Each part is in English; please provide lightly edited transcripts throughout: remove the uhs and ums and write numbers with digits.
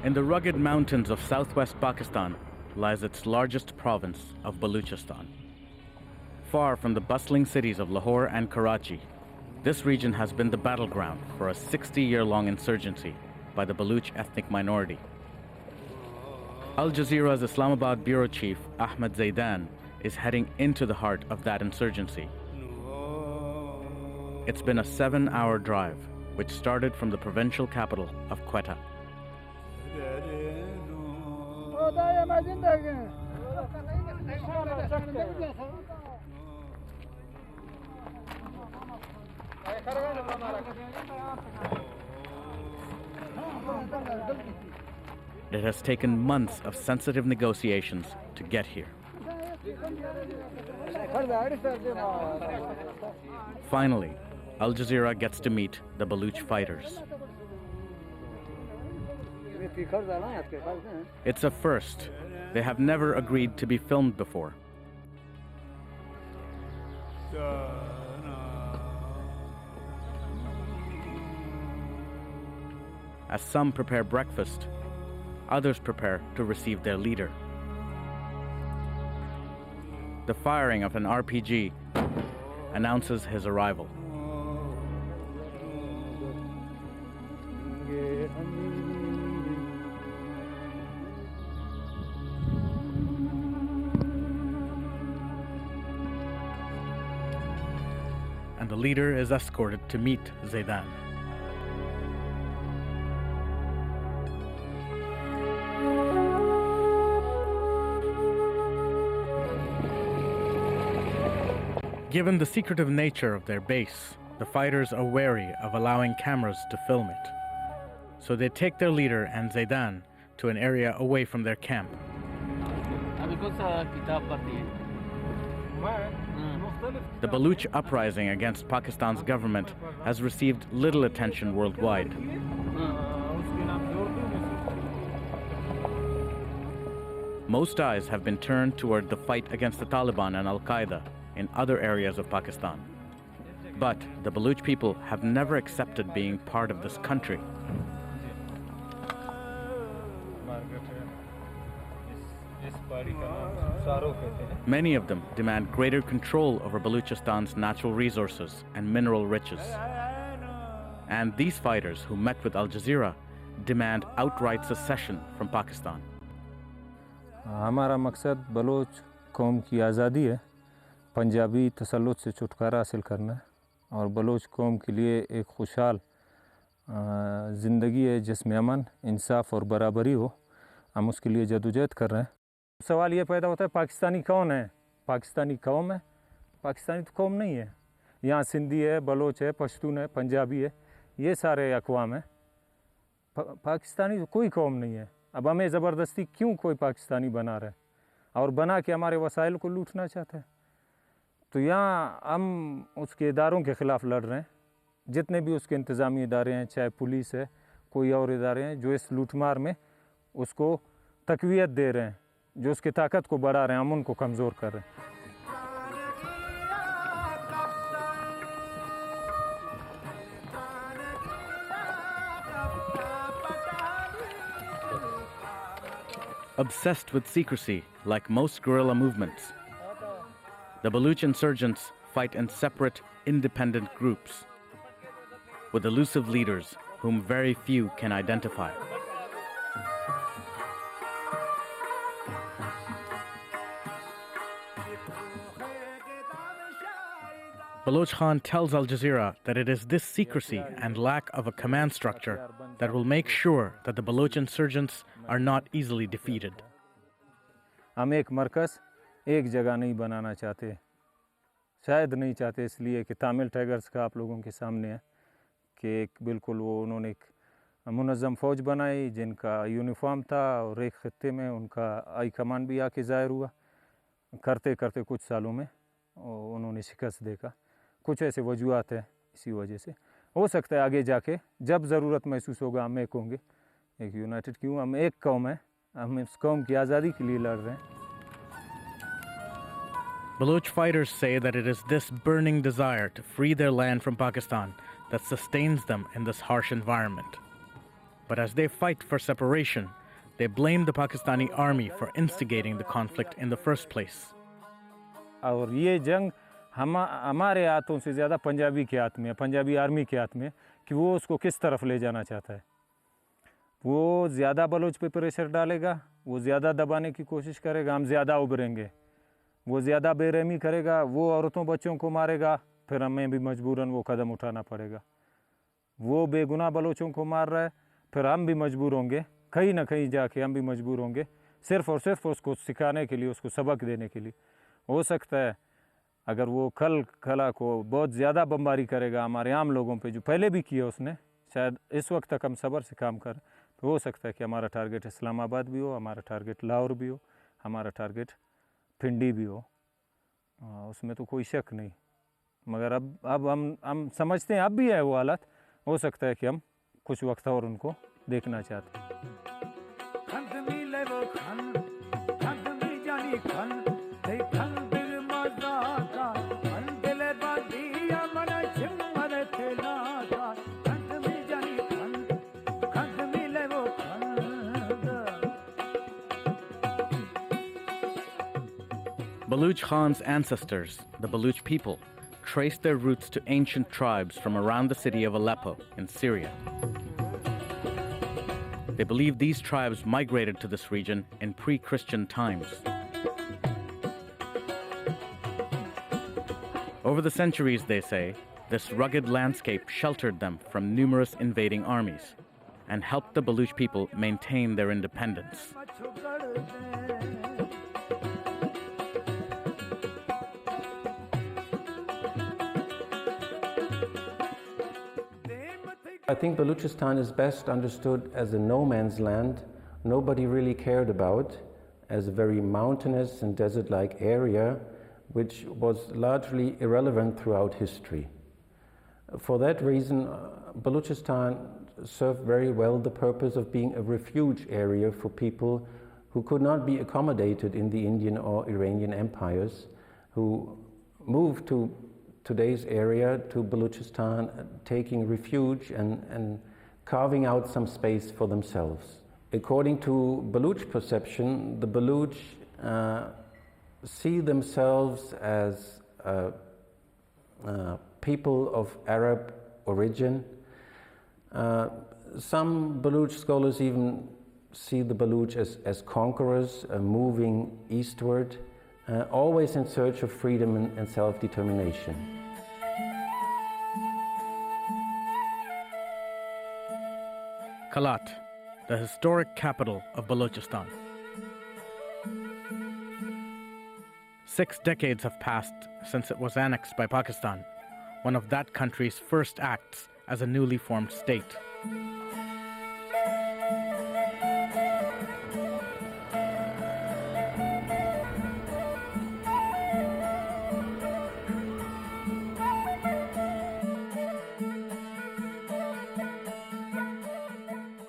In the rugged mountains of southwest Pakistan lies its largest province of Balochistan. Far from the bustling cities of Lahore and Karachi, this region has been the battleground for a 60-year-long insurgency by the Baloch ethnic minority. Al Jazeera's Islamabad bureau chief Ahmed Zaidan is heading into the heart of that insurgency. It's been a 7-hour drive, which started from the provincial capital of Quetta. It has taken months of sensitive negotiations to get here. Finally, Al Jazeera gets to meet the Baloch fighters. It's a first. They have never agreed to be filmed before. As some prepare breakfast, others prepare to receive their leader. The firing of an RPG announces his arrival. And the leader is escorted to meet Zaidan. Given the secretive nature of their base, the fighters are wary of allowing cameras to film it. So they take their leader and Zaidan to an area away from their camp. The Baloch uprising against Pakistan's government has received little attention worldwide. Most eyes have been turned toward the fight against the Taliban and Al-Qaeda in other areas of Pakistan. But the Baloch people have never accepted being part of this country. Many of them demand greater control over Balochistan's natural resources and mineral riches. And these fighters who met with Al Jazeera demand outright secession from Pakistan. हमारा मकसद Bloch कौम की आज़ादी है, पंजाबी तसल्लुत से छुटकारा हासिल करना है और बलोच कौम के लिए एक खुशहाल ज़िंदगी है जिसमें अमन, इंसाफ और बराबरी हो। हम उसके लिए जदोजहद कर रहे हैं। सवाल ये पैदा होता है पाकिस्तानी कौन है? पाकिस्तानी कौम है? पाकिस्तानी तो कौम नहीं है। यहाँ सिंधी है, बलोच है, पश्तून है, पंजाबी है, ये सारे अक़वाम हैं। पाकिस्तानी तो कोई कौम नहीं है। अब हमें ज़बरदस्ती क्यों कोई पाकिस्तानी बना रहे और बना के हमारे वसाइल को लूटना चाहते हैं? तो यहाँ हम उसके इदारों के ख़िलाफ़ लड़ रहे हैं, जितने भी उसके इंतज़ामी इदारे हैं, चाहे पुलिस है, कोई और इदारे हैं, जो इस लूटमार में उसको तक़वियत दे रहे हैं, जो उसकी ताकत को बढ़ा रहे हैं, हम उनको कमज़ोर कर रहे हैं। Obsessed with secrecy, like most guerrilla movements, the Baloch insurgents fight in separate, independent groups, with elusive leaders whom very few can identify. Baloch Khan tells Al Jazeera that it is this secrecy and lack of a command structure that will make sure that the Baloch insurgents are not easily defeated. हम एक मरकज़ एक जगह नहीं बनाना चाहते, शायद नहीं चाहते इसलिए कि तामिल टाइगर्स का आप लोगों के सामने है कि एक बिल्कुल वो उन्होंने एक मुनज़्ज़म फ़ौज बनाई जिनका यूनिफॉर्म था और एक ख़ित्ते में उनका हाई कमांड भी आके ज़ाहिर हुआ। करते करते कुछ सालों में उन्होंने शिकस्त देखा। कुछ ऐसे वजूहात हैं, इसी वजह से हो सकता है आगे जाके जब ज़रूरत महसूस होगा हम एक होंगे, एक यूनाइटेड क्यों, हम एक कौम है, हम इस कौम की आज़ादी के लिए लड़ रहे हैं। Baloch fighters say that it is this burning desire to free their land from Pakistan that sustains them in this harsh environment. But as they fight for separation, they blame the Pakistani army for instigating the conflict in the first place. और ये जंग हमारे हाथों से ज़्यादा पंजाबी के हाथ में है, पंजाबी आर्मी के हाथ में, कि वो उसको किस तरफ ले जाना चाहता है। वो ज़्यादा बलोच पे प्रेशर डालेगा, वो ज़्यादा दबाने की कोशिश करेगा, हम ज़्यादा उभरेंगे। वो ज़्यादा बेरहमी करेगा, वो औरतों बच्चों को मारेगा, फिर हमें भी मजबूरन वो कदम उठाना पड़ेगा। वो बेगुनाह बलोचों को मार रहा है, फिर हम भी मजबूर होंगे, कहीं ना कहीं जाके हम भी मजबूर होंगे, सिर्फ़ और सिर्फ उसको सिखाने के लिए, उसको सबक देने के लिए। हो सकता है अगर वो कल कला को बहुत ज़्यादा बमबारी करेगा हमारे आम लोगों पे, जो पहले भी किया उसने, शायद इस वक्त तक हम सब्र से काम कर, तो हो सकता है कि हमारा टारगेट इस्लामाबाद भी हो, हमारा टारगेट लाहौर भी हो, हमारा टारगेट पिंडी भी हो, उसमें तो कोई शक नहीं। मगर अब हम समझते हैं अब भी है वो हालत, हो सकता है कि हम कुछ वक्त और उनको देखना चाहते हैं। Baluch Khan's ancestors, the Baluch people, traced their roots to ancient tribes from around the city of Aleppo in Syria. They believe these tribes migrated to this region in pre-Christian times. Over the centuries, they say, this rugged landscape sheltered them from numerous invading armies and helped the Baluch people maintain their independence. I think Balochistan is best understood as a no man's land nobody really cared about, as a very mountainous and desert-like area which was largely irrelevant throughout history. For that reason, Balochistan served very well the purpose of being a refuge area for people who could not be accommodated in the Indian or Iranian empires, who moved to today's area, to Balochistan, taking refuge and carving out some space for themselves. According to Baluch perception, the Baluch see themselves as people of Arab origin. Some Baluch scholars even see the Baluch as conquerors moving eastward, always in search of freedom and self-determination. Kalat, the historic capital of Balochistan. 6 decades have passed since it was annexed by Pakistan, one of that country's first acts as a newly formed state.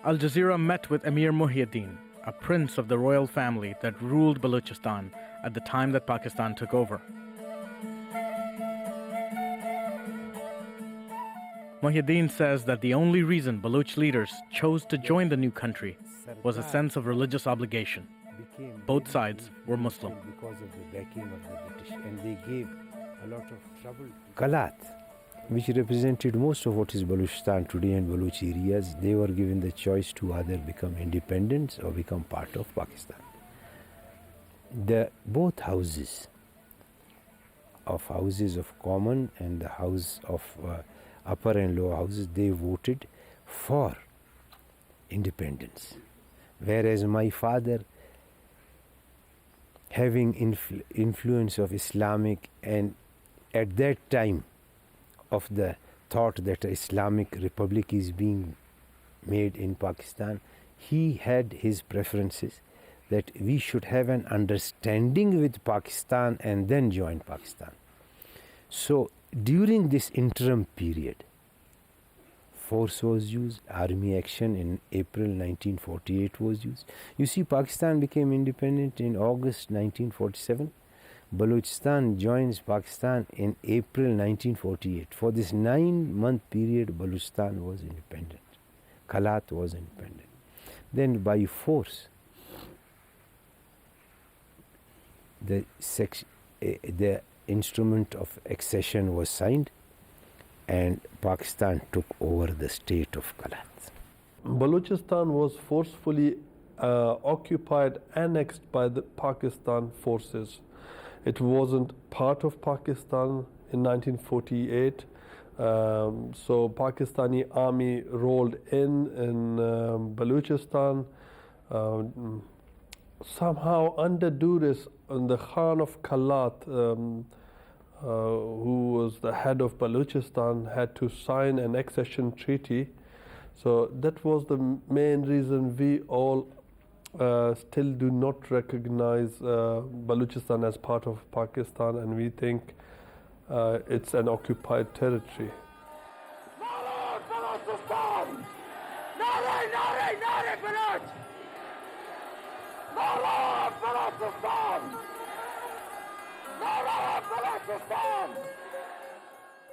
Al Jazeera met with Emir Muhyiddin, a prince of the royal family that ruled Balochistan at the time that Pakistan took over. Muhyiddin says that the only reason Baluch leaders chose to join the new country was a sense of religious obligation. Both sides were Muslim. Because of the backing of the British, and they gave a lot of trouble. Kalat, which represented most of what is Balochistan today and Baluch areas, they were given the choice to either become independent or become part of Pakistan. Both houses of common and the house of upper and lower houses, they voted for independence. Whereas my father, having influence of Islamic, and at that time of the thought that an Islamic republic is being made in Pakistan, he had his preferences that we should have an understanding with Pakistan and then join Pakistan. So during this interim period, force was used, army action in April 1948 was used. You see, Pakistan became independent in August 1947. Balochistan joins Pakistan in April 1948. For this 9-month period, Balochistan was independent. Kalat was independent. Then by force, the instrument of accession was signed, and Pakistan took over the state of Kalat. Balochistan was forcefully occupied, annexed by the Pakistan forces. It wasn't part of Pakistan in 1948. So Pakistani army rolled in Balochistan. Somehow under duress, the Khan of Kalat, who was the head of Balochistan, had to sign an accession treaty. So that was the main reason we all still do not recognize Balochistan as part of Pakistan, and we think it's an occupied territory.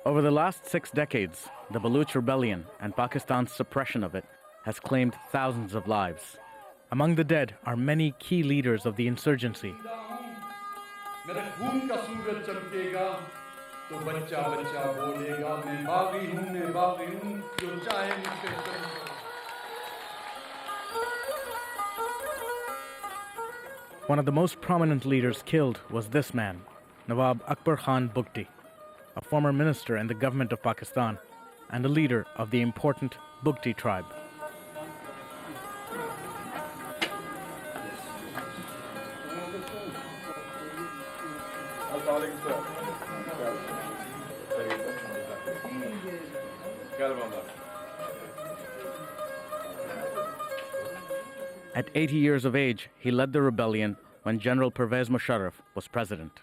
Over the last 6 decades, the Baloch rebellion and Pakistan's suppression of it has claimed thousands of lives. Among the dead are many key leaders of the insurgency. One of the most prominent leaders killed was this man, Nawab Akbar Khan Bugti, a former minister in the government of Pakistan and a leader of the important Bugti tribe. At 80 years of age, he led the rebellion when General Pervez Musharraf was president.